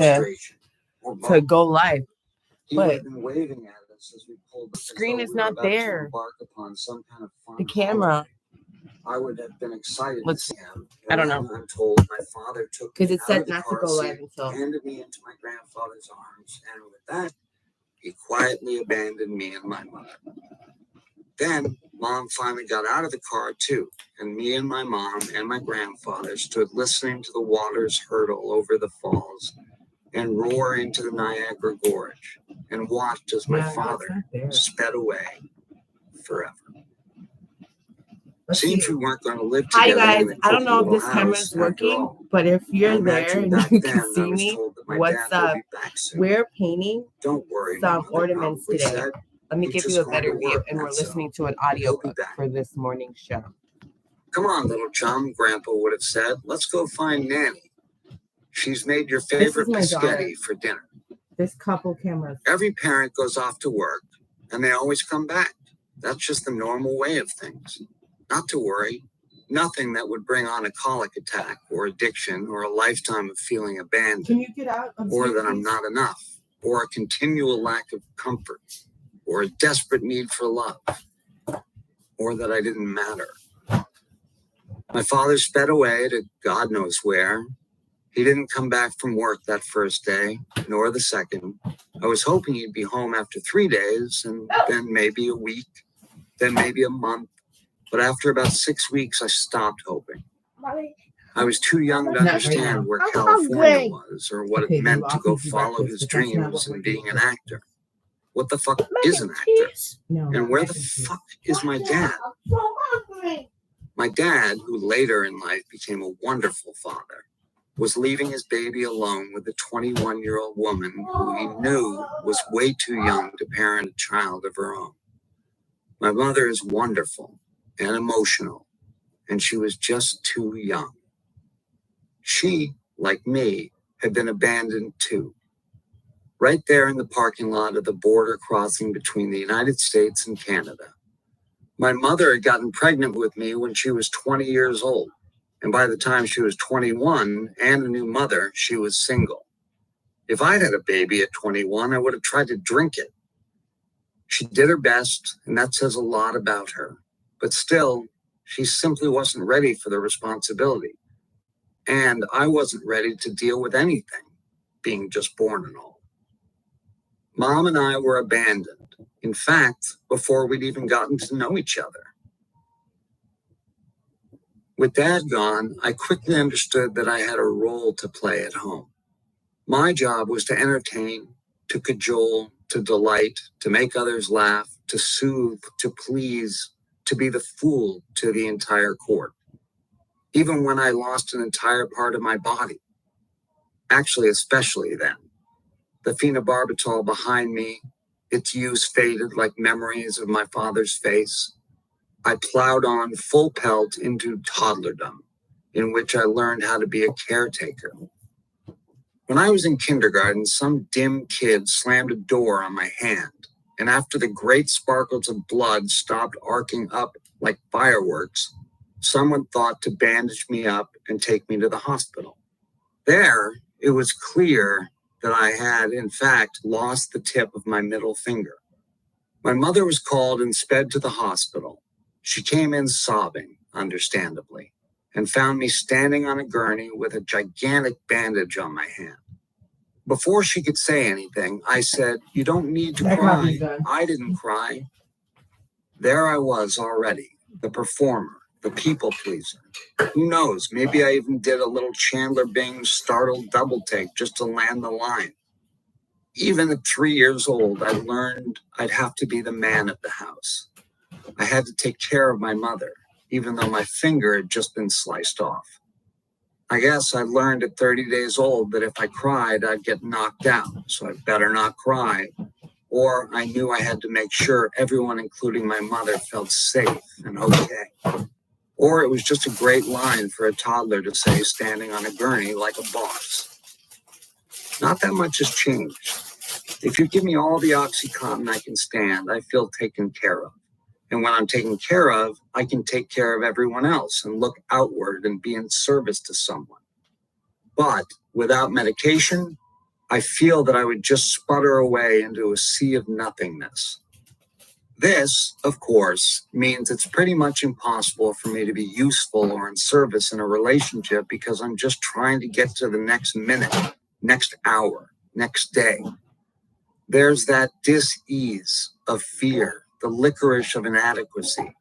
to go live, but the screen is not there. The camera. I would have been excited to see him. I don't know. I'm told my father took because it said not to go live until. Handed me into my grandfather's arms, and with that, he quietly abandoned me and my mother. Then, Mom finally got out of the car too, and me and my mom and my grandfather stood listening to the waters hurtle over the falls and roar into the Niagara Gorge, and watched as my father sped away forever. Seems we weren't going to live together. Hi guys, I don't know if this camera is working, but if you're there and you can see me, what's up? We're painting some ornaments today. Let me give you a better view, and we're listening to an audiobook for this morning's show. Come on, little chum, Grandpa would have said. Let's go find Nanny. She's made your favorite biscotti for dinner. This couple cameras. Every parent goes off to work, and they always come back. That's just the normal way of things. Not to worry. Nothing that would bring on a colic attack or addiction or a lifetime of feeling abandoned. Can you get out? Or that I'm not enough, or a continual lack of comfort, or a desperate need for love, or that I didn't matter. My father sped away to God knows where. He didn't come back from work that first day, nor the second. I was hoping he'd be home after 3 days, and then maybe a week, then maybe a month. But after about 6 weeks, I stopped hoping. I was too young to understand where California was or what it meant to go follow his dreams in being an actor. What the fuck is an actor? And where the fuck is my dad? My dad, who later in life became a wonderful father, was leaving his baby alone with a 21-year-old woman who he knew was way too young to parent a child of her own. My mother is wonderful and emotional, and she was just too young. She, like me, had been abandoned too. Right there in the parking lot of the border crossing between the United States and Canada. My mother had gotten pregnant with me when she was 20 years old, and by the time she was 21 and a new mother, she was single. If I'd had a baby at 21, I would have tried to drink it. She did her best, and that says a lot about her. But still, she simply wasn't ready for the responsibility. And I wasn't ready to deal with anything, being just born and all. Mom and I were abandoned, in fact, before we'd even gotten to know each other. With Dad gone, I quickly understood that I had a role to play at home. My job was to entertain, to cajole, to delight, to make others laugh, to soothe, to please, to be the fool to the entire court. Even when I lost an entire part of my body. Actually, especially then. The phenobarbital behind me, its use faded like memories of my father's face. I plowed on full pelt into toddlerdom, in which I learned how to be a caretaker. When I was in kindergarten, some dim kid slammed a door on my hand, and after the great sparkles of blood stopped arcing up like fireworks, someone thought to bandage me up and take me to the hospital. There, it was clear that I had, in fact, lost the tip of my middle finger. My mother was called and sped to the hospital. She came in sobbing, understandably, and found me standing on a gurney with a gigantic bandage on my hand. Before she could say anything, I said, "You don't need to cry." I didn't cry. There I was already, the performer, the people pleaser. Who knows, maybe I even did a little Chandler Bing startled double take just to land the line. Even at 3 years old, I learned I'd have to be the man of the house. I had to take care of my mother, even though my finger had just been sliced off. I guess I learned at 30 days old that if I cried, I'd get knocked out, so I better not cry. Or I knew I had to make sure everyone, including my mother, felt safe and okay. Or it was just a great line for a toddler to say standing on a gurney like a boss. Not that much has changed. If you give me all the OxyContin I can stand, I feel taken care of. And when I'm taken care of, I can take care of everyone else and look outward and be in service to someone. But without medication, I feel that I would just sputter away into a sea of nothingness. This, of course, means it's pretty much impossible for me to be useful or in service in a relationship because I'm just trying to get to the next minute, next hour, next day. There's that dis-ease of fear, the licorice of inadequacy.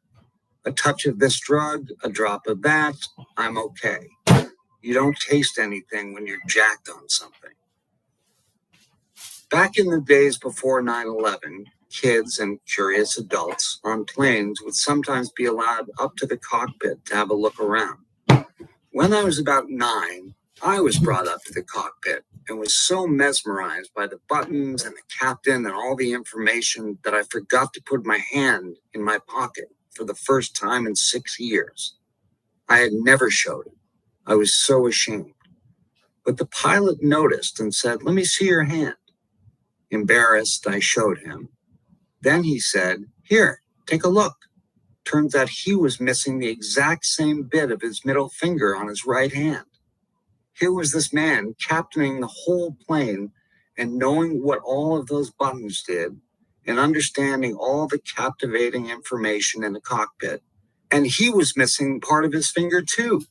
A touch of this drug, a drop of that, I'm okay. You don't taste anything when you're jacked on something. Back in the days before 9/11, kids and curious adults on planes would sometimes be allowed up to the cockpit to have a look around. When I was about 9, I was brought up to the cockpit and was so mesmerized by the buttons and the captain and all the information that I forgot to put my hand in my pocket for the first time in 6 years. I had never showed it. I was so ashamed. But the pilot noticed and said, "Let me see your hand." Embarrassed, I showed him. Then he said, "Here, take a look." Turns out he was missing the exact same bit of his middle finger on his right hand. Here was this man captaining the whole plane and knowing what all of those buttons did and understanding all the captivating information in the cockpit. And he was missing part of his finger too.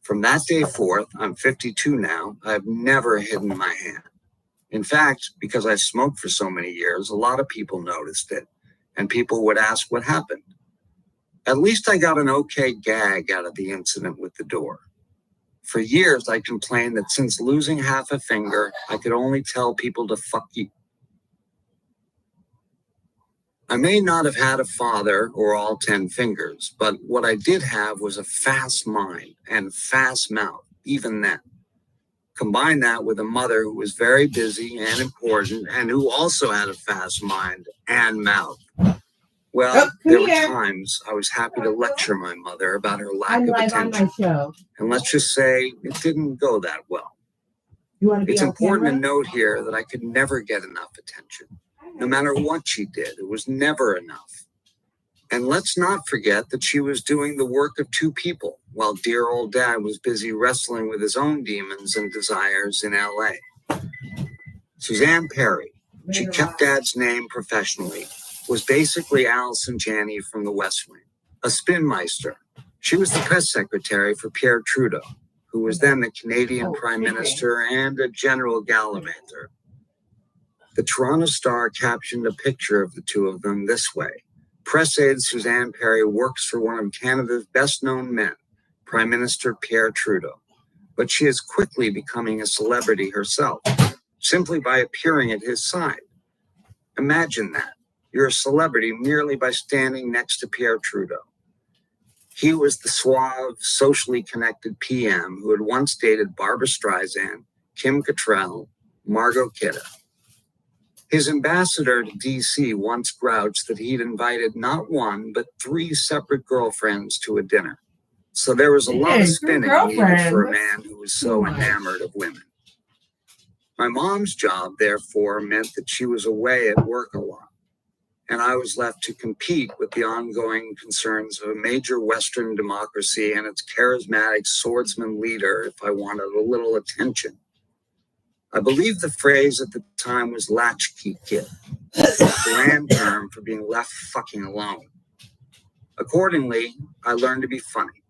From that day forth, I'm 52 now, I've never hidden my hand. In fact, because I smoked for so many years, a lot of people noticed it, and people would ask what happened. At least I got an okay gag out of the incident with the door. For years, I complained that since losing half a finger, I could only tell people to fuck you. I may not have had a father or all 10 fingers, but what I did have was a fast mind and fast mouth, even then. Combine that with a mother who was very busy and important and who also had a fast mind and mouth. Well, there were times I was happy to lecture my mother about her lack of attention. And let's just say it didn't go that well. It's important to note here that I could never get enough attention. No matter what she did, it was never enough. And let's not forget that she was doing the work of 2 people while dear old dad was busy wrestling with his own demons and desires in LA. Suzanne Perry, she kept dad's name professionally, was basically Allison Janney from the West Wing, a spinmeister. She was the press secretary for Pierre Trudeau, who was then the Canadian Prime Minister and a general gallivanter. The Toronto Star captioned a picture of the 2 of them this way: "Press aide Suzanne Perry works for one of Canada's best-known men, Prime Minister Pierre Trudeau, but she is quickly becoming a celebrity herself, simply by appearing at his side." Imagine that. You're a celebrity merely by standing next to Pierre Trudeau. He was the suave, socially connected PM who had once dated Barbra Streisand, Kim Cattrall, Margot Kidder. His ambassador to DC once grouched that he'd invited not 1, but 3 separate girlfriends to a dinner. So there was a lot of spinning needed for a man who was so enamored of women. My mom's job, therefore, meant that she was away at work a lot, and I was left to compete with the ongoing concerns of a major Western democracy and its charismatic swordsman leader if I wanted a little attention. I believe the phrase at the time was latchkey kid, a slang term for being left fucking alone. Accordingly, I learned to be funny.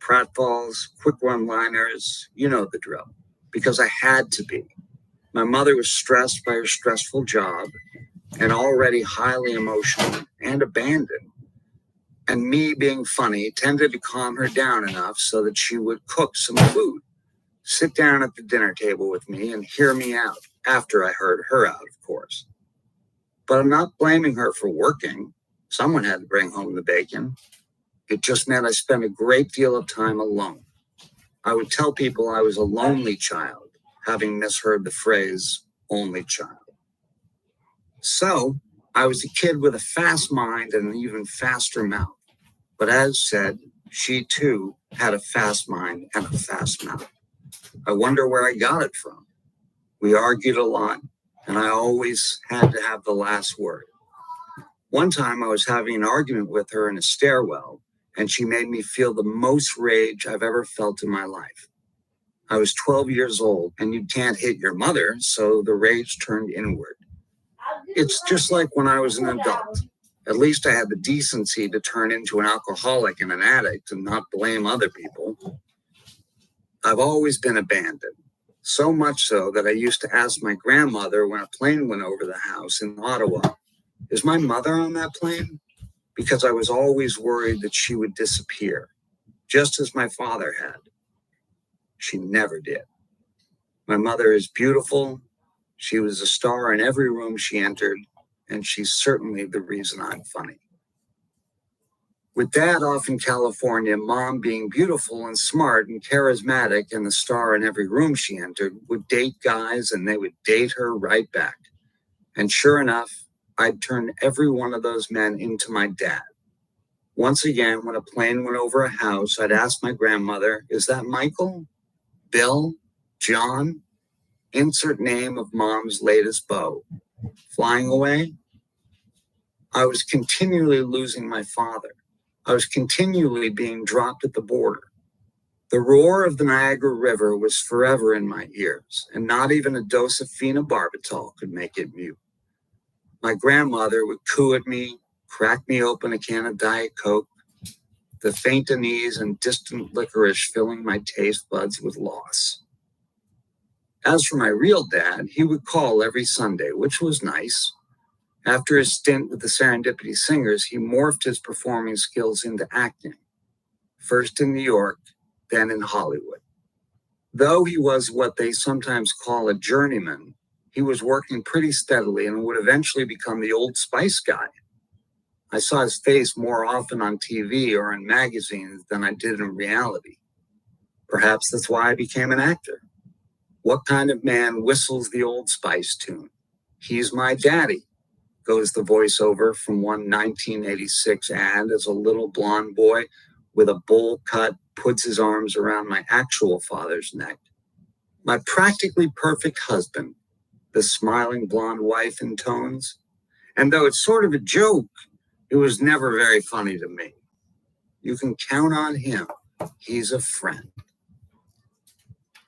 Pratfalls, quick one-liners, you know the drill, because I had to be. My mother was stressed by her stressful job and already highly emotional and abandoned. And me being funny tended to calm her down enough so that she would cook some food, sit down at the dinner table with me and hear me out, after I heard her out, of course. But I'm not blaming her for working. Someone had to bring home the bacon. It just meant I spent a great deal of time alone. I would tell people I was a lonely child, having misheard the phrase, only child. So, I was a kid with a fast mind and an even faster mouth. But as said, she too had a fast mind and a fast mouth. I wonder where I got it from. We argued a lot, and I always had to have the last word. One time I was having an argument with her in a stairwell, and she made me feel the most rage I've ever felt in my life. I was 12 years old, and you can't hit your mother, so the rage turned inward. It's just like when I was an adult. At least I had the decency to turn into an alcoholic and an addict and not blame other people. I've always been abandoned, so much so that I used to ask my grandmother when a plane went over the house in Ottawa, "Is my mother on that plane?" Because I was always worried that she would disappear, just as my father had. She never did. My mother is beautiful. She was a star in every room she entered, and she's certainly the reason I'm funny. With Dad off in California, Mom, being beautiful and smart and charismatic and the star in every room she entered, would date guys and they would date her right back. And sure enough, I'd turn every one of those men into my dad. Once again, when a plane went over a house, I'd ask my grandmother, "Is that Michael? Bill? John?" Insert name of Mom's latest beau. Flying away? I was continually losing my father. I was continually being dropped at the border. The roar of the Niagara River was forever in my ears, and not even a dose of phenobarbital could make it mute. My grandmother would coo at me, crack me open a can of Diet Coke, the faint unease and distant licorice filling my taste buds with loss. As for my real dad, he would call every Sunday, which was nice. After his stint with the Serendipity Singers, he morphed his performing skills into acting, first in New York, then in Hollywood. Though he was what they sometimes call a journeyman, he was working pretty steadily and would eventually become the Old Spice guy. I saw his face more often on TV or in magazines than I did in reality. Perhaps that's why I became an actor. What kind of man whistles the Old Spice tune? "He's my daddy," goes the voiceover from one 1986 ad as a little blonde boy with a bowl cut puts his arms around my actual father's neck. My practically perfect husband, the smiling blonde wife intones. And though it's sort of a joke, it was never very funny to me. You can count on him. He's a friend.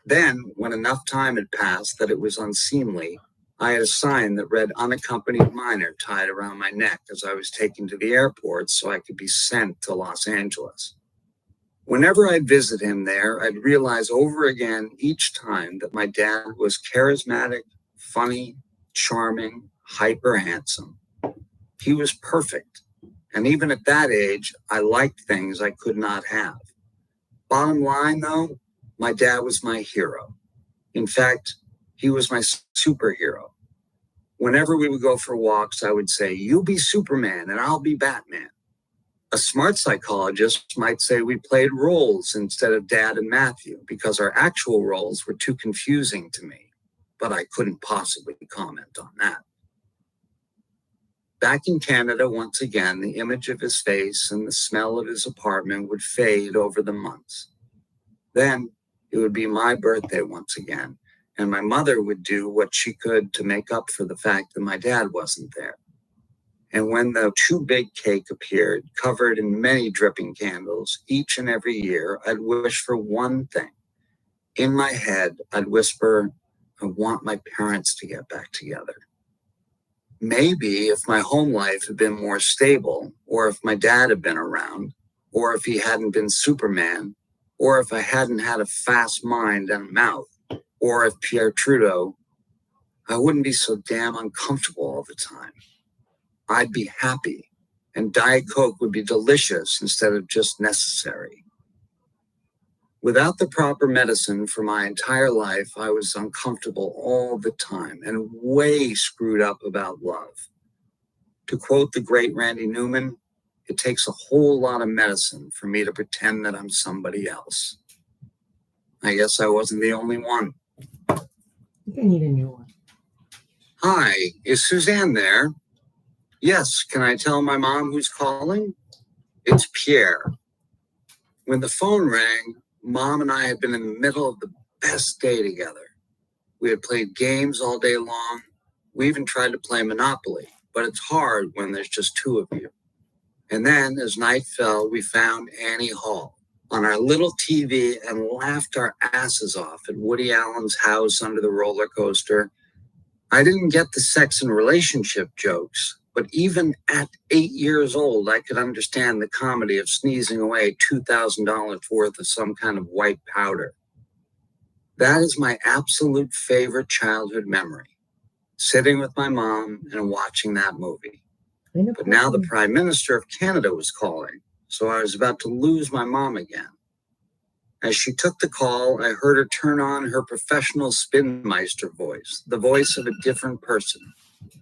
Then, when enough time had passed that it was unseemly, I had a sign that read "unaccompanied minor" tied around my neck as I was taken to the airport so I could be sent to Los Angeles. Whenever I'd visit him there, I'd realize over again each time that my dad was charismatic, funny, charming, hyper handsome. He was perfect. And even at that age, I liked things I could not have. Bottom line, though, my dad was my hero. In fact, he was my superhero. Whenever we would go for walks, I would say, "You be Superman and I'll be Batman." A smart psychologist might say we played roles instead of Dad and Matthew because our actual roles were too confusing to me, but I couldn't possibly comment on that. Back in Canada, once again, the image of his face and the smell of his apartment would fade over the months. Then it would be my birthday once again, and my mother would do what she could to make up for the fact that my dad wasn't there. And when the too big cake appeared, covered in many dripping candles, each and every year, I'd wish for one thing. In my head, I'd whisper, "I want my parents to get back together." Maybe if my home life had been more stable, or if my dad had been around, or if he hadn't been Superman, or if I hadn't had a fast mind and a mouth, or if Pierre Trudeau, I wouldn't be so damn uncomfortable all the time. I'd be happy, and Diet Coke would be delicious instead of just necessary. Without the proper medicine for my entire life, I was uncomfortable all the time and way screwed up about love. To quote the great Randy Newman, it takes a whole lot of medicine for me to pretend that I'm somebody else. I guess I wasn't the only one. I think I need a new one. Hi, is Suzanne there? Yes, can I tell my mom who's calling? It's Pierre. When the phone rang, Mom and I had been in the middle of the best day together. We had played games all day long. We even tried to play Monopoly, but it's hard when there's just two of you. And then, as night fell, we found Annie Hall, on our little TV and laughed our asses off at Woody Allen's house under the roller coaster. I didn't get the sex and relationship jokes, but even at 8 years old, I could understand the comedy of sneezing away $2,000 worth of some kind of white powder. That is my absolute favorite childhood memory, sitting with my mom and watching that movie. But now the Prime Minister of Canada was calling, so I was about to lose my mom again. As she took the call, I heard her turn on her professional spinmeister voice, the voice of a different person,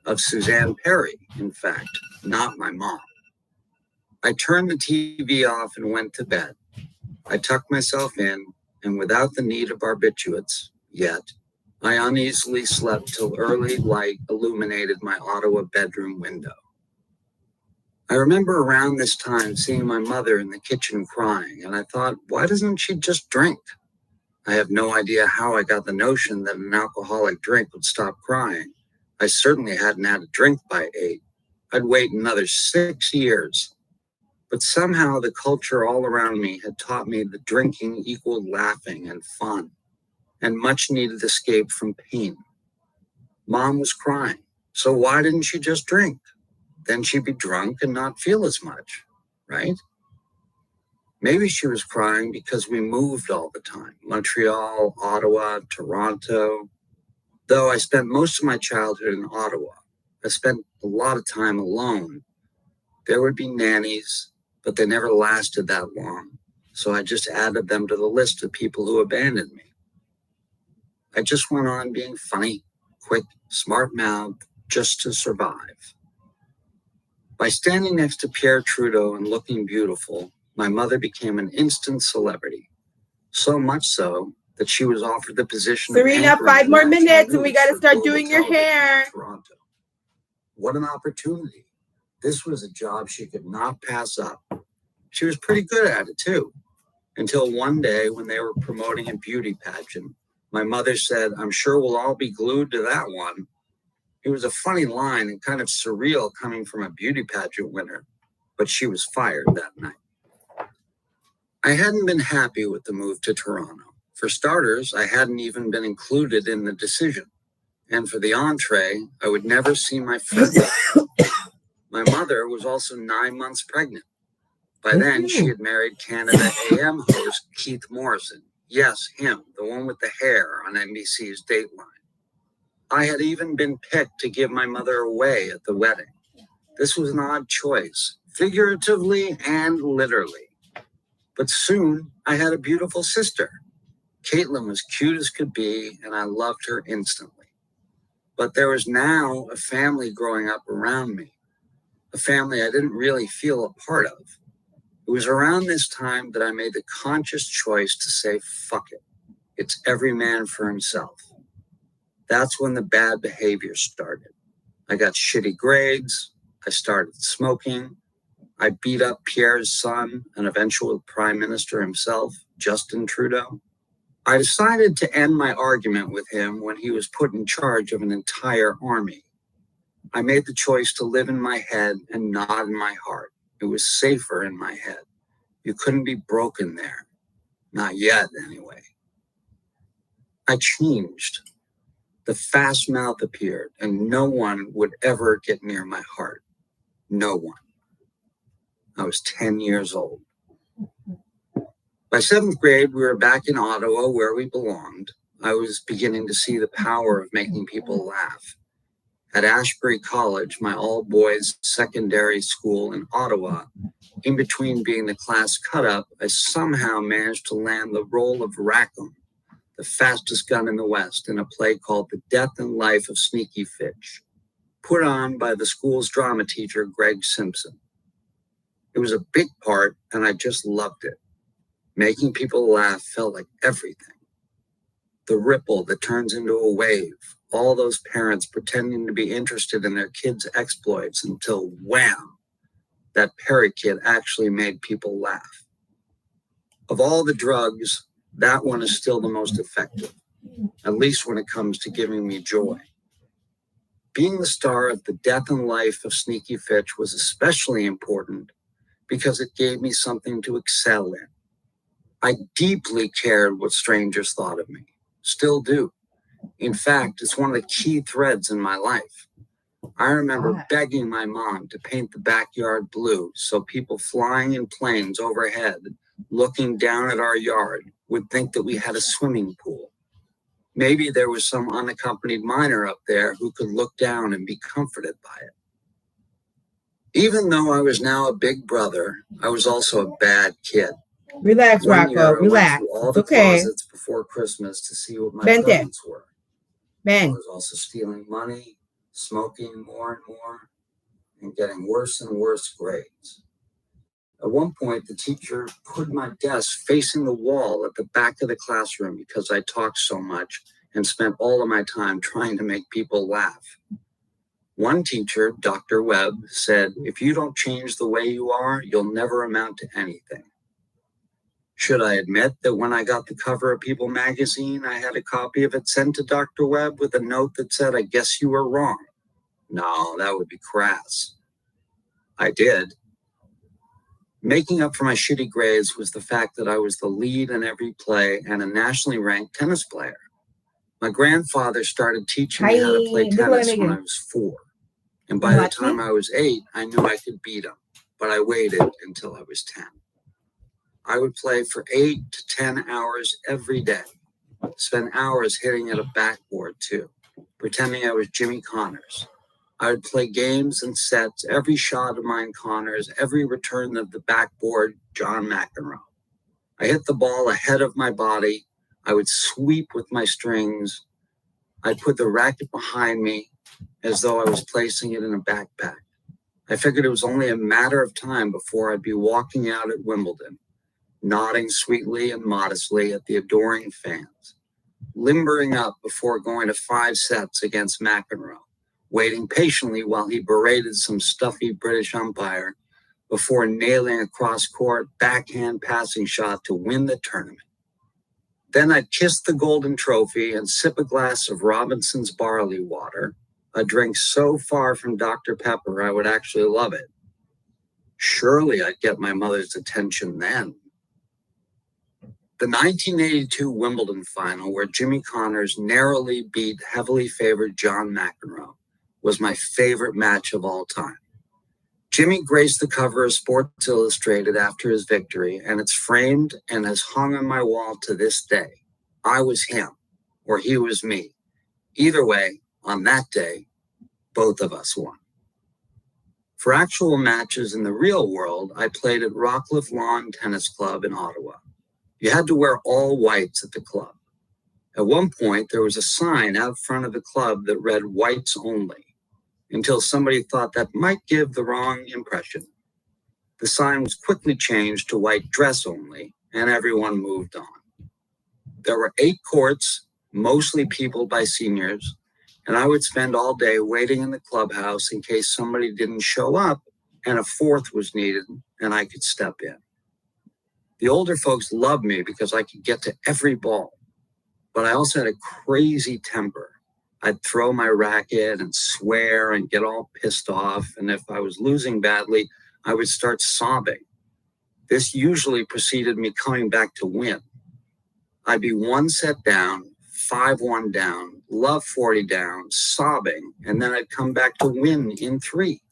of Suzanne Perry, in fact, not my mom. I turned the TV off and went to bed. I tucked myself in, and without the need of barbiturates yet, I uneasily slept till early light illuminated my Ottawa bedroom window. I remember around this time seeing my mother in the kitchen crying, and I thought, why doesn't she just drink? I have no idea how I got the notion that an alcoholic drink would stop crying. I certainly hadn't had a drink by 8. I'd wait another 6 years. But somehow the culture all around me had taught me that drinking equaled laughing and fun, and much needed escape from pain. Mom was crying, so why didn't she just drink? Then she'd be drunk and not feel as much, right? Maybe she was crying because we moved all the time. Montreal, Ottawa, Toronto. Though I spent most of my childhood in Ottawa, I spent a lot of time alone. There would be nannies, but they never lasted that long. So I just added them to the list of people who abandoned me. I just went on being funny, quick, smart-mouthed, just to survive. By standing next to Pierre Trudeau and looking beautiful, my mother became an instant celebrity. So much so that she was offered the position Serena, of 5 more minutes and we got to for start global doing your television hair. in Toronto. What an opportunity. This was a job she could not pass up. She was pretty good at it too. Until one day when they were promoting a beauty pageant, my mother said, "I'm sure we'll all be glued to that one." It was a funny line and kind of surreal coming from a beauty pageant winner, but she was fired that night. I hadn't been happy with the move to Toronto. For starters, I hadn't even been included in the decision. And for the entree, I would never see my family. My mother was also 9 months pregnant. By then, she had married Canada AM host Keith Morrison. Yes, him, the one with the hair on NBC's Dateline. I had even been picked to give my mother away at the wedding. This was an odd choice, figuratively and literally. But soon, I had a beautiful sister. Caitlin was cute as could be, and I loved her instantly. But there was now a family growing up around me, a family I didn't really feel a part of. It was around this time that I made the conscious choice to say, fuck it. It's every man for himself. That's when the bad behavior started. I got shitty grades. I started smoking. I beat up Pierre's son, an eventual prime minister himself, Justin Trudeau. I decided to end my argument with him when he was put in charge of an entire army. I made the choice to live in my head and not in my heart. It was safer in my head. You couldn't be broken there. Not yet, anyway. I changed. The fast mouth appeared, and no one would ever get near my heart. No one. I was 10 years old. By 7th grade, we were back in Ottawa where we belonged. I was beginning to see the power of making people laugh. At Ashbury College, my all-boys secondary school in Ottawa, in between being the class cut-up, I somehow managed to land the role of Rackham, the fastest gun in the West, in a play called The Death and Life of Sneaky Fitch, put on by the school's drama teacher, Greg Simpson. It was a big part, and I just loved it. Making people laugh felt like everything. The ripple that turns into a wave, all those parents pretending to be interested in their kids' exploits until wham, that Perry kid actually made people laugh. Of all the drugs, that one is still the most effective, at least when it comes to giving me joy. Being the star of The Death and Life of Sneaky Fitch was especially important because it gave me something to excel in. I deeply cared what strangers thought of me. Still do. In fact, it's one of the key threads in my life. I remember begging my mom to paint the backyard blue so people flying in planes overhead, looking down at our yard, would think that we had a swimming pool. Maybe there was some unaccompanied minor up there who could look down and be comforted by it. Even though I was now a big brother, I was also a bad kid. Relax, Rocco. Relax. All It's the okay. closets before Christmas to see what my presents were. I was also stealing money, smoking more and more, and getting worse and worse grades. At one point, the teacher put my desk facing the wall at the back of the classroom because I talked so much and spent all of my time trying to make people laugh. One teacher, Dr. Webb, said, "If you don't change the way you are, you'll never amount to anything." Should I admit that when I got the cover of People magazine, I had a copy of it sent to Dr. Webb with a note that said, "I guess you were wrong"? No, that would be crass. I did. Making up for my shitty grades was the fact that I was the lead in every play and a nationally ranked tennis player. My grandfather started teaching me how to play tennis when I was 4. And by the time I was 8, I knew I could beat him, but I waited until I was 10. I would play for 8 to 10 hours every day, spend hours hitting at a backboard too, pretending I was Jimmy Connors. I would play games and sets, every shot of mine Connors, every return of the backboard, John McEnroe. I hit the ball ahead of my body. I would sweep with my strings. I'd put the racket behind me as though I was placing it in a backpack. I figured it was only a matter of time before I'd be walking out at Wimbledon, nodding sweetly and modestly at the adoring fans, limbering up before going to 5 sets against McEnroe, waiting patiently while he berated some stuffy British umpire before nailing a cross-court backhand passing shot to win the tournament. Then I'd kiss the golden trophy and sip a glass of Robinson's barley water, a drink so far from Dr. Pepper I would actually love it. Surely I'd get my mother's attention then. The 1982 Wimbledon final, where Jimmy Connors narrowly beat heavily favored John McEnroe, was my favorite match of all time. Jimmy graced the cover of Sports Illustrated after his victory, and it's framed and has hung on my wall to this day. I was him, or he was me. Either way, on that day, both of us won. For actual matches in the real world, I played at Rockcliffe Lawn Tennis Club in Ottawa. You had to wear all whites at the club. At one point, there was a sign out front of the club that read "whites only," until somebody thought that might give the wrong impression. The sign was quickly changed to "white dress only," and everyone moved on. There were 8 courts, mostly peopled by seniors, and I would spend all day waiting in the clubhouse in case somebody didn't show up and a 4th was needed and I could step in. The older folks loved me because I could get to every ball, but I also had a crazy temper. I'd throw my racket and swear and get all pissed off, and if I was losing badly, I would start sobbing. This usually preceded me coming back to win. I'd be 1 set down, 5-1 down, love 40 down, sobbing, and then I'd come back to win in 3.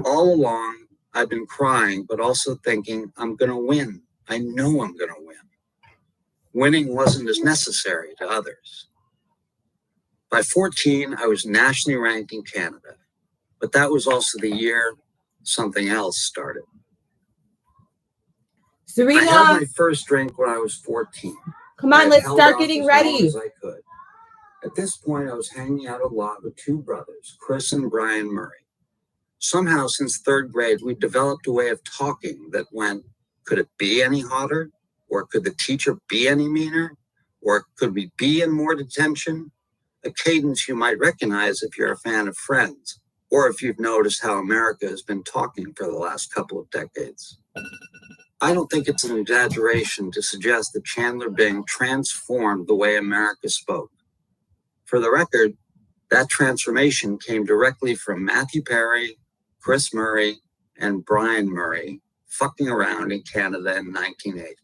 All along, I've been crying, but also thinking, I'm going to win. I know I'm going to win. Winning wasn't as necessary to others. By 14, I was nationally ranked in Canada, but that was also the year something else started. Serena, I had my first drink when I was 14. Come on, let's start getting ready. As I could. At this point, I was hanging out a lot with 2 brothers, Chris and Brian Murray. Somehow, since 3rd grade, we developed a way of talking that went, could it be any hotter? Or could the teacher be any meaner? Or could we be in more detention? A cadence you might recognize if you're a fan of Friends, or if you've noticed how America has been talking for the last couple of decades. I don't think it's an exaggeration to suggest that Chandler Bing transformed the way America spoke. For the record, that transformation came directly from Matthew Perry, Chris Murray, and Brian Murray fucking around in Canada in the 1980s.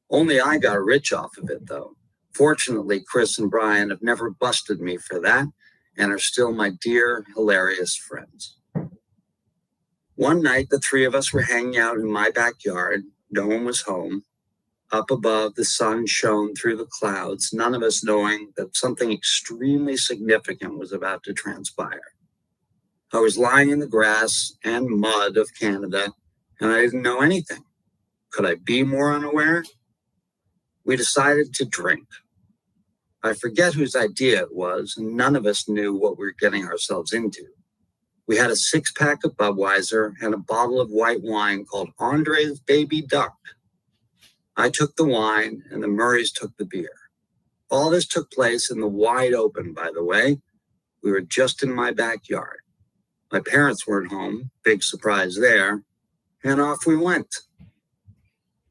Only I got rich off of it, though. Fortunately, Chris and Brian have never busted me for that and are still my dear, hilarious friends. One night, the three of us were hanging out in my backyard. No one was home. Up above, the sun shone through the clouds, none of us knowing that something extremely significant was about to transpire. I was lying in the grass and mud of Canada, and I didn't know anything. Could I be more unaware? We decided to drink. I forget whose idea it was, and none of us knew what we were getting ourselves into. We had a 6-pack of Budweiser and a bottle of white wine called Andre's Baby Duck. I took the wine and the Murrays took the beer. All this took place in the wide open, by the way. We were just in my backyard. My parents weren't home, big surprise there, and off we went.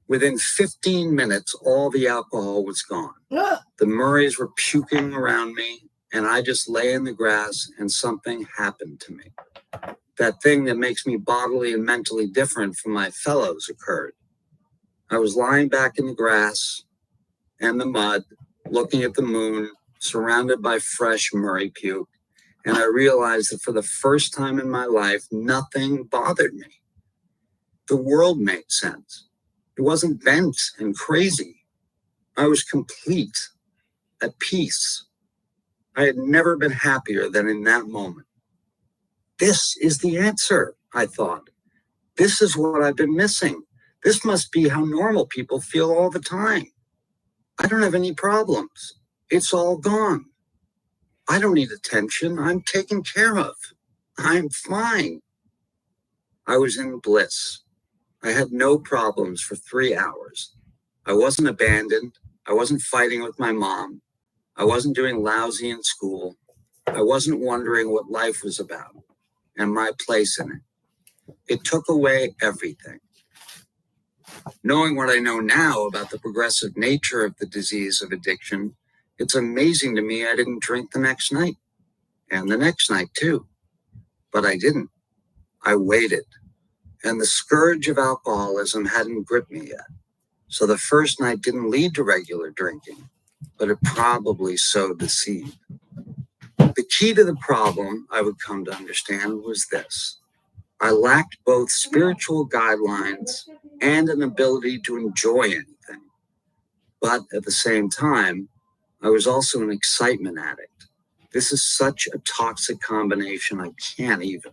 Within 15 minutes, all the alcohol was gone. The Murrays were puking around me, and I just lay in the grass, and something happened to me. That thing that makes me bodily and mentally different from my fellows occurred. I was lying back in the grass and the mud, looking at the moon, surrounded by fresh Murray puke, and I realized that for the first time in my life, nothing bothered me. The world made sense. It wasn't bent and crazy. I was complete, at peace. I had never been happier than in that moment. This is the answer, I thought. This is what I've been missing. This must be how normal people feel all the time. I don't have any problems. It's all gone. I don't need attention. I'm taken care of. I'm fine. I was in bliss. I had no problems for 3 hours. I wasn't abandoned. I wasn't fighting with my mom. I wasn't doing lousy in school. I wasn't wondering what life was about and my place in it. It took away everything. Knowing what I know now about the progressive nature of the disease of addiction, it's amazing to me I didn't drink the next night, and the next night too. But I didn't. I waited, and the scourge of alcoholism hadn't gripped me yet. So the first night didn't lead to regular drinking, but it probably sowed the seed. The key to the problem, I would come to understand, was this. I lacked both spiritual guidelines and an ability to enjoy anything. But at the same time, I was also an excitement addict. This is such a toxic combination, I can't even.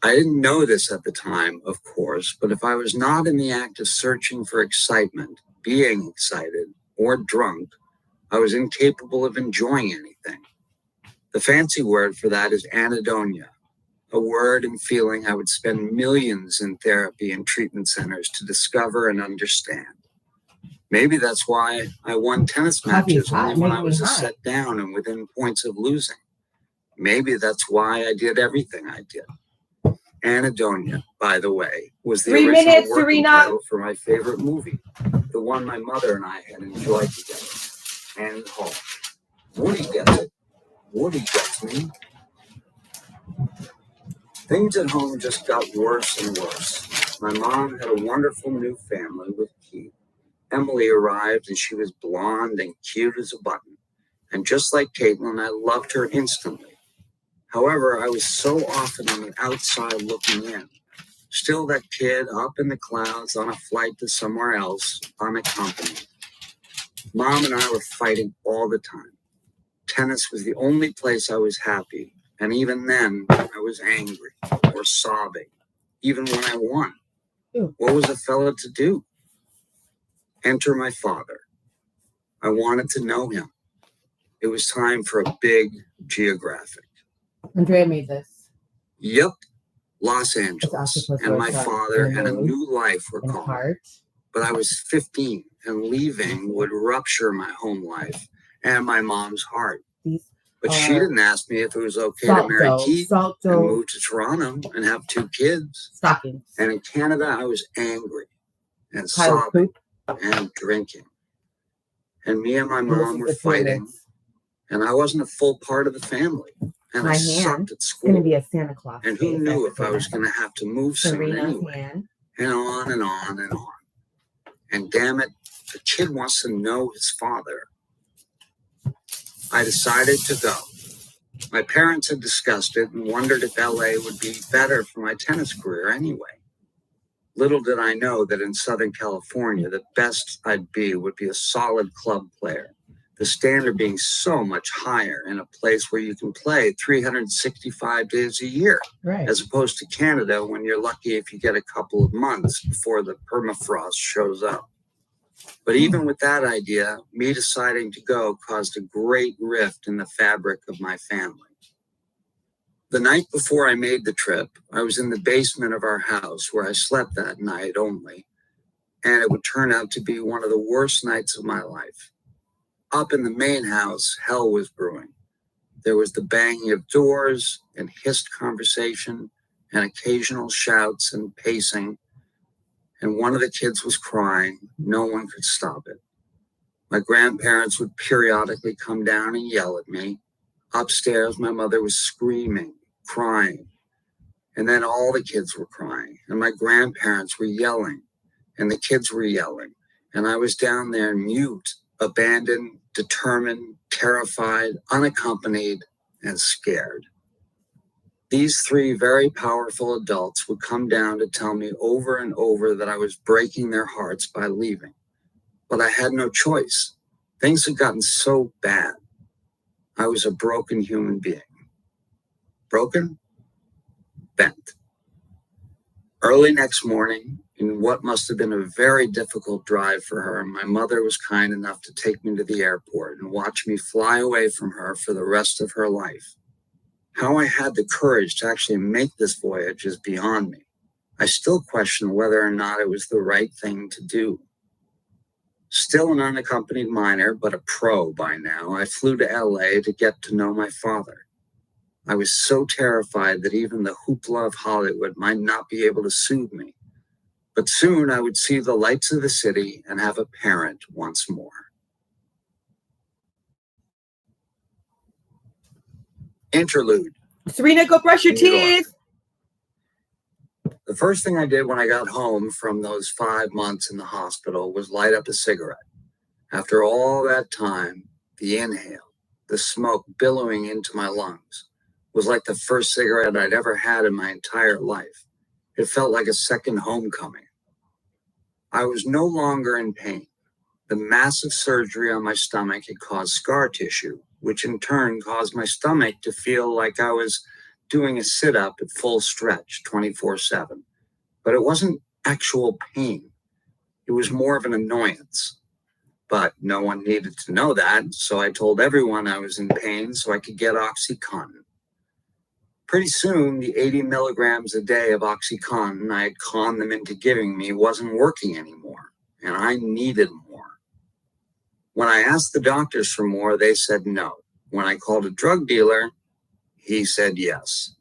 I didn't know this at the time, of course, but if I was not in the act of searching for excitement, being excited, or drunk, I was incapable of enjoying anything. The fancy word for that is anhedonia, a word and feeling I would spend millions in therapy and treatment centers to discover and understand. Maybe that's why I won tennis matches only when I was a set down and within points of losing. Maybe that's why I did everything I did. Anhedonia, by the way, was the original working title for my favorite movie, the one my mother and I had enjoyed together, Annie Hall. Woody gets it. Woody gets me. Things at home just got worse and worse. My mom had a wonderful new family with Keith. Emily arrived and she was blonde and cute as a button. And just like Caitlin, I loved her instantly. However, I was so often on the outside looking in. Still that kid up in the clouds on a flight to somewhere else, unaccompanied. Mom and I were fighting all the time. Tennis was the only place I was happy. And even then, I was angry or sobbing, even when I won. What was a fella to do? Enter my father. I wanted to know him. It was time for a big geographic. Andrea made this. Yep, Los Angeles, and my father and a new life were calling. But I was 15, and leaving would rupture my home life and my mom's heart. But she didn't ask me if it was okay to marry Keith and move to Toronto and have 2 kids. Stockings. And in Canada, I was angry and sobbing and drinking. And me and my mom were fighting, and I wasn't a full part of the family. And I sucked at school. Going to be a Santa Claus. And who knew if I was going to have to move soon anyway. And on and on and on. And damn it, the kid wants to know his father. I decided to go. My parents had discussed it and wondered if LA would be better for my tennis career anyway. Little did I know that in Southern California, the best I'd be would be a solid club player, the standard being so much higher in a place where you can play 365 days a year, Right. as opposed to Canada when you're lucky if you get a couple of months before the permafrost shows up. But even with that idea, me deciding to go caused a great rift in the fabric of my family. The night before I made the trip, I was in the basement of our house where I slept that night only, and it would turn out to be one of the worst nights of my life. Up in the main house, hell was brewing. There was the banging of doors and hissed conversation and occasional shouts and pacing, and one of the kids was crying. No one could stop it. My grandparents would periodically come down and yell at me. Upstairs, my mother was screaming, crying, and then all the kids were crying, and my grandparents were yelling, and the kids were yelling, and I was down there mute, abandoned, determined, terrified, unaccompanied, and scared. These three very powerful adults would come down to tell me over and over that I was breaking their hearts by leaving. But I had no choice. Things had gotten so bad. I was a broken human being. Broken? Bent. Early next morning, in what must have been a very difficult drive for her, my mother was kind enough to take me to the airport and watch me fly away from her for the rest of her life. How I had the courage to actually make this voyage is beyond me. I still question whether or not it was the right thing to do. Still an unaccompanied minor, but a pro by now, I flew to LA to get to know my father. I was so terrified that even the hoopla of Hollywood might not be able to soothe me. But soon I would see the lights of the city and have a parent once more. Interlude. Serena, go brush your New York. teeth. The first thing I did when I got home from those 5 months in the hospital was light up a cigarette. After all that time, the inhale, the smoke billowing into my lungs, was like the first cigarette I'd ever had in my entire life. It felt like a second homecoming. I was no longer in pain. The massive surgery on my stomach had caused scar tissue, which in turn caused my stomach to feel like I was doing a sit-up at full stretch 24/7. But it wasn't actual pain. It was more of an annoyance. But no one needed to know that, so I told everyone I was in pain so I could get OxyContin. Pretty soon, the 80 milligrams a day of OxyContin I had conned them into giving me wasn't working anymore, and I needed more. When I asked the doctors for more, they said no. When I called a drug dealer, he said yes.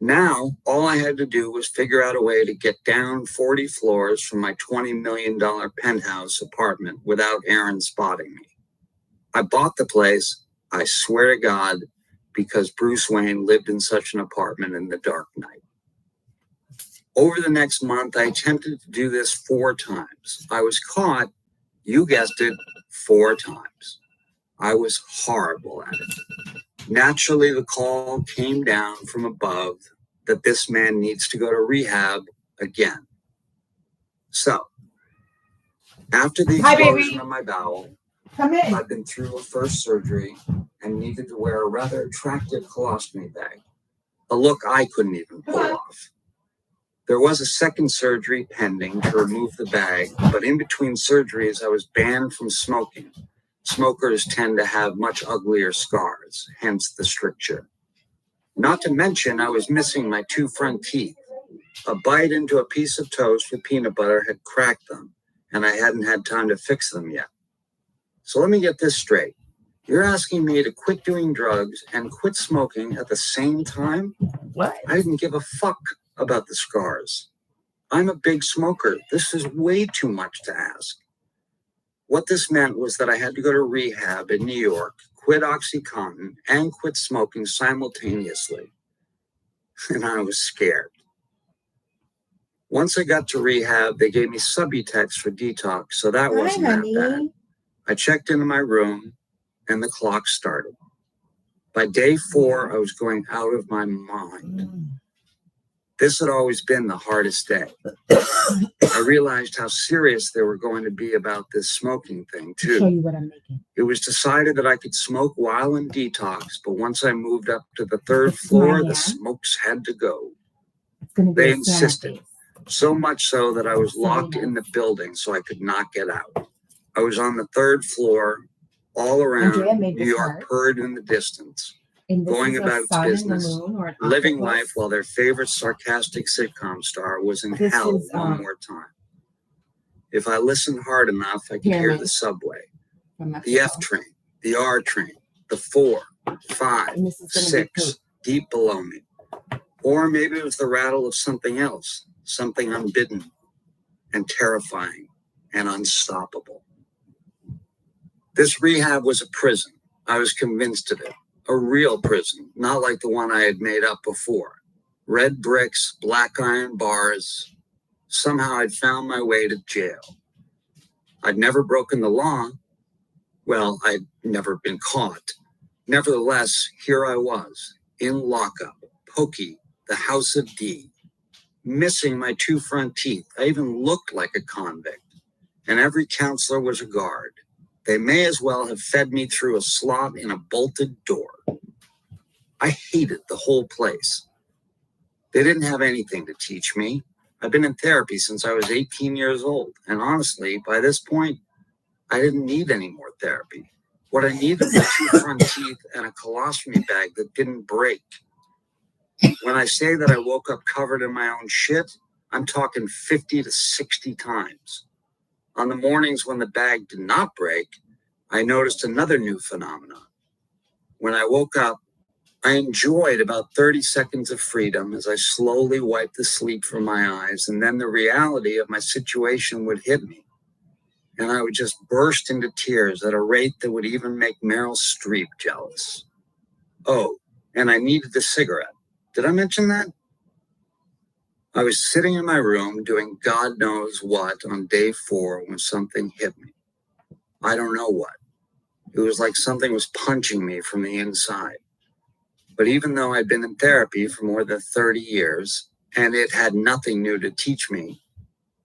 Now, all I had to do was figure out a way to get down 40 floors from my $20 million penthouse apartment without Aaron spotting me. I bought the place, I swear to God, because Bruce Wayne lived in such an apartment in the Dark Knight. Over the next month, I attempted to do this 4 times. I was caught, you guessed it, 4 times. I was horrible at it. Naturally, the call came down from above that this man needs to go to rehab again. So, after the explosion of my bowel, I've been through a first surgery and needed to wear a rather attractive colostomy bag, a look I couldn't even pull off. There was a second surgery pending to remove the bag, but in between surgeries, I was banned from smoking. Smokers tend to have much uglier scars, hence the stricture. Not to mention, I was missing my 2 front teeth. A bite into a piece of toast with peanut butter had cracked them, and I hadn't had time to fix them yet. So let me get this straight. You're asking me to quit doing drugs and quit smoking at the same time? What? I didn't give a fuck about the scars. I'm a big smoker. This is way too much to ask. What this meant was that I had to go to rehab in New York, quit OxyContin, and quit smoking simultaneously. And I was scared. Once I got to rehab, they gave me Subutex for detox, so that wasn't that bad. I checked into my room, and the clock started. By day 4, I was going out of my mind. This had always been the hardest day. I realized how serious they were going to be about this smoking thing, too. I'll show you what I'm making. It was decided that I could smoke while in detox, but once I moved up to the 3rd floor, the smokes had to go. They insisted, so much so that I was locked in the building so I could not get out. I was on the 3rd floor, all around, New York purred in the distance, going about its business, living life while their favorite sarcastic sitcom star was in hell one more time. If I listened hard enough, I could hear the subway, the F train, the R train, the 4, 5, 6, deep below me. Or maybe it was the rattle of something else, something unbidden and terrifying and unstoppable. This rehab was a prison. I was convinced of it. A real prison, not like the one I had made up before. Red bricks, black iron bars. Somehow I'd found my way to jail. I'd never broken the law. Well, I'd never been caught. Nevertheless, here I was, in lockup, Pokey, the House of D, missing my 2 front teeth. I even looked like a convict. And every counselor was a guard. They may as well have fed me through a slot in a bolted door. I hated the whole place. They didn't have anything to teach me. I've been in therapy since I was 18 years old. And honestly, by this point, I didn't need any more therapy. What I needed was 2 front teeth and a colostomy bag that didn't break. When I say that I woke up covered in my own shit, I'm talking 50 to 60 times. On the mornings when the bag did not break, I noticed another new phenomenon. When I woke up, I enjoyed about 30 seconds of freedom as I slowly wiped the sleep from my eyes, and then the reality of my situation would hit me. And I would just burst into tears at a rate that would even make Meryl Streep jealous. Oh, and I needed a cigarette. Did I mention that? I was sitting in my room doing God knows what on day 4 when something hit me. I don't know what. It was like something was punching me from the inside. But even though I'd been in therapy for more than 30 years and it had nothing new to teach me,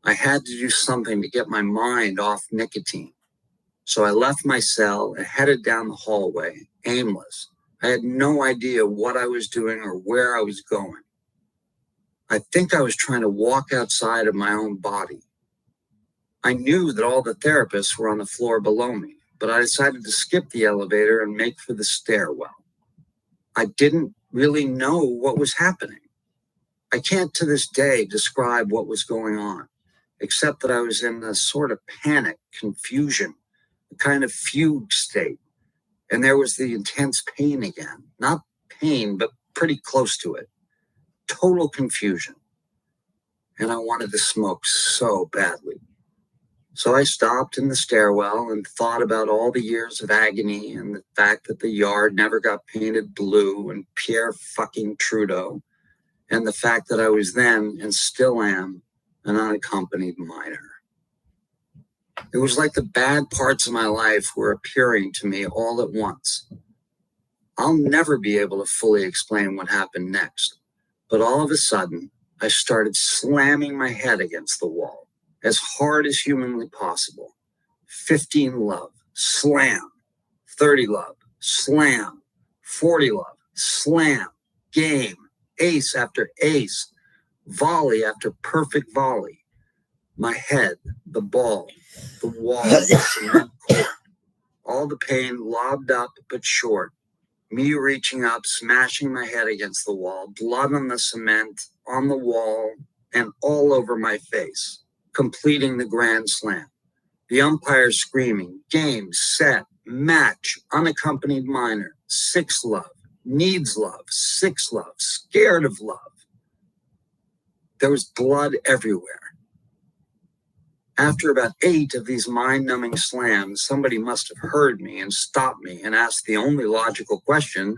I had to do something to get my mind off nicotine. So I left my cell and headed down the hallway, aimless. I had no idea what I was doing or where I was going. I think I was trying to walk outside of my own body. I knew that all the therapists were on the floor below me, but I decided to skip the elevator and make for the stairwell. I didn't really know what was happening. I can't to this day describe what was going on, except that I was in a sort of panic, confusion, a kind of fugue state. And there was the intense pain again. Not pain, but pretty close to it. Total confusion. And I wanted to smoke so badly. So I stopped in the stairwell and thought about all the years of agony and the fact that the yard never got painted blue and Pierre fucking Trudeau, and the fact that I was then and still am an unaccompanied minor. It was like the bad parts of my life were appearing to me all at once. I'll never be able to fully explain what happened next, but all of a sudden, I started slamming my head against the wall as hard as humanly possible. 15 love, slam. 30 love, slam. 40 love, slam. Game, ace after ace, volley after perfect volley. My head, the ball, the wall, the cement court. All the pain lobbed up but short. Me reaching up, smashing my head against the wall, blood on the cement, on the wall, and all over my face, completing the grand slam. The umpire screaming, game, set, match, unaccompanied minor, 6 love, needs love, 6 love, scared of love. There was blood everywhere. After about 8 of these mind-numbing slams, somebody must have heard me and stopped me and asked the only logical question,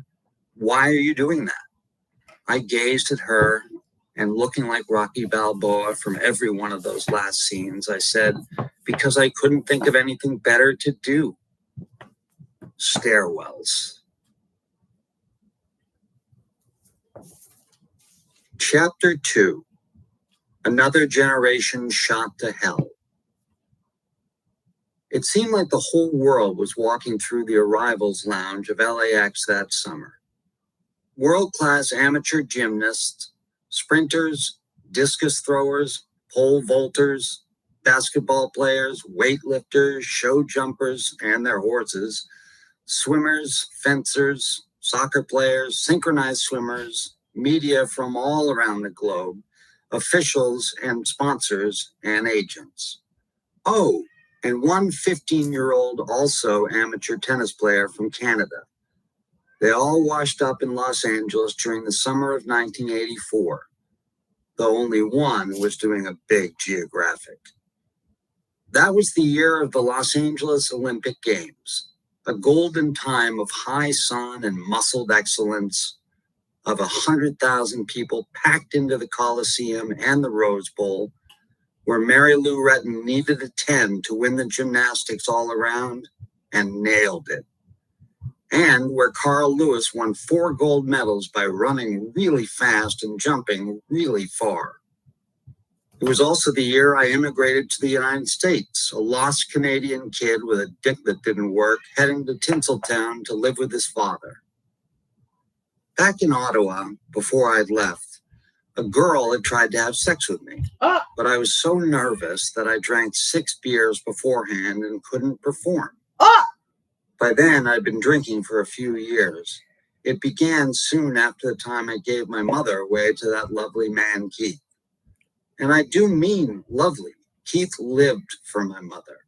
why are you doing that? I gazed at her and looking like Rocky Balboa from every one of those last scenes, I said, because I couldn't think of anything better to do. Stairwells. Chapter 2. Another generation shot to hell. It seemed like the whole world was walking through the arrivals lounge of LAX that summer. World-class amateur gymnasts, sprinters, discus throwers, pole vaulters, basketball players, weightlifters, show jumpers and their horses, swimmers, fencers, soccer players, synchronized swimmers, media from all around the globe, officials and sponsors and agents. Oh, and one 15-year-old also amateur tennis player from Canada. They all washed up in Los Angeles during the summer of 1984, though only one was doing a big geographic. That was the year of the Los Angeles Olympic Games, a golden time of high sun and muscled excellence, of 100,000 people packed into the Coliseum and the Rose Bowl, where Mary Lou Retton needed a 10 to win the gymnastics all around and nailed it. And where Carl Lewis won 4 gold medals by running really fast and jumping really far. It was also the year I immigrated to the United States, a lost Canadian kid with a dick that didn't work, heading to Tinseltown to live with his father. Back in Ottawa, before I'd left, a girl had tried to have sex with me, but I was so nervous that I drank 6 beers beforehand and couldn't perform. By then, I'd been drinking for a few years. It began soon after the time I gave my mother away to that lovely man, Keith. And I do mean lovely. Keith lived for my mother.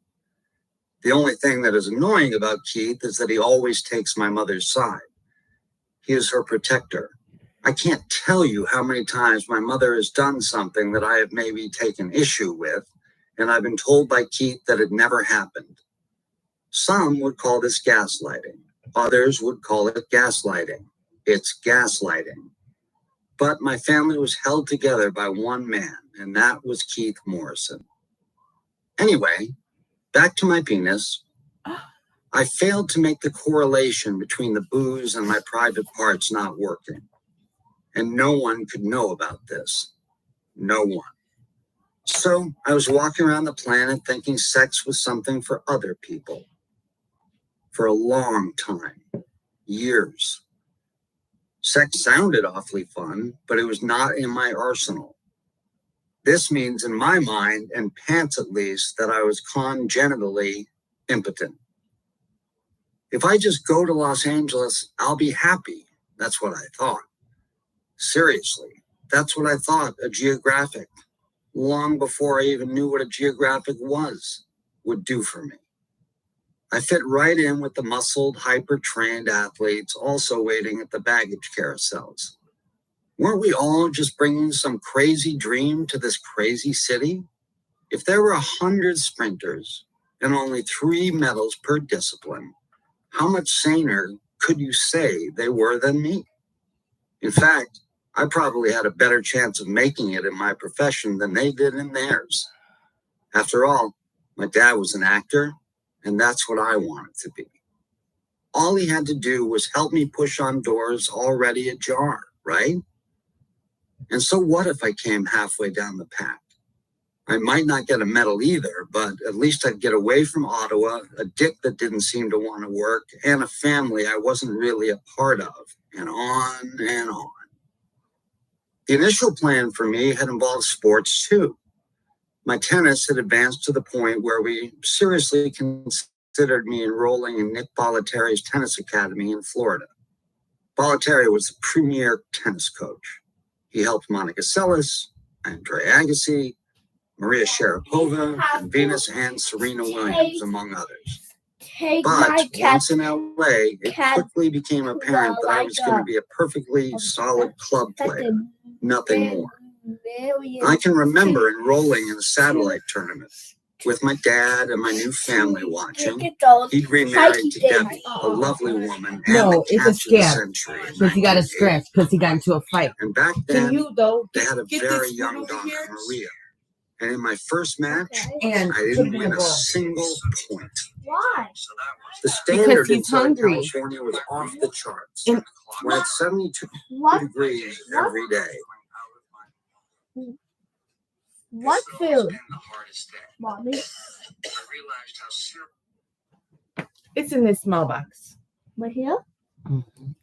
The only thing that is annoying about Keith is that he always takes my mother's side. He is her protector. I can't tell you how many times my mother has done something that I have maybe taken issue with, and I've been told by Keith that it never happened. Some would call this gaslighting. Others would call it gaslighting. It's gaslighting. But my family was held together by one man, and that was Keith Morrison. Anyway, back to my penis. I failed to make the correlation between the booze and my private parts not working. And no one could know about this. No one. So I was walking around the planet thinking sex was something for other people. For a long time. Years. Sex sounded awfully fun, but it was not in my arsenal. This means in my mind, and pants at least, that I was congenitally impotent. If I just go to Los Angeles, I'll be happy. That's what I thought. Seriously, that's what I thought a geographic, long before I even knew what a geographic was, would do for me. I fit right in with the muscled, hyper-trained athletes also waiting at the baggage carousels. Weren't we all just bringing some crazy dream to this crazy city? If there were 100 sprinters and only 3 medals per discipline, how much saner could you say they were than me? In fact, I probably had a better chance of making it in my profession than they did in theirs. After all, my dad was an actor, and that's what I wanted to be. All he had to do was help me push on doors already ajar, right? And so what if I came halfway down the path? I might not get a medal either, but at least I'd get away from Ottawa, a dick that didn't seem to want to work, and a family I wasn't really a part of, and on and on. The initial plan for me had involved sports too. My tennis had advanced to the point where we seriously considered me enrolling in Nick Bollettieri's tennis academy in Florida. Bollettieri was the premier tennis coach. He helped Monica Seles, Andre Agassi, Maria Sharapova, and Venus and Serena Williams, among others. But once in LA, it quickly became apparent that I was going to be a perfectly solid club player, nothing more. I can remember enrolling in a satellite tournament, With my dad and my new family watching, he'd remarried to Debbie, a lovely woman, and No, the it's a catch of the scab. century. in Because he got a 1980. scratch because he got into a fight. And back Can then, you, though, they had a get very this young over daughter, here? Maria. And in my first match, And I put didn't it in win a a bowl. single point. Why? The standard he's in Southern hungry. California was off the charts. And- When it's 72 What? degrees What? every day. What food? Mommy. It's in this small box. Right here? Mhm.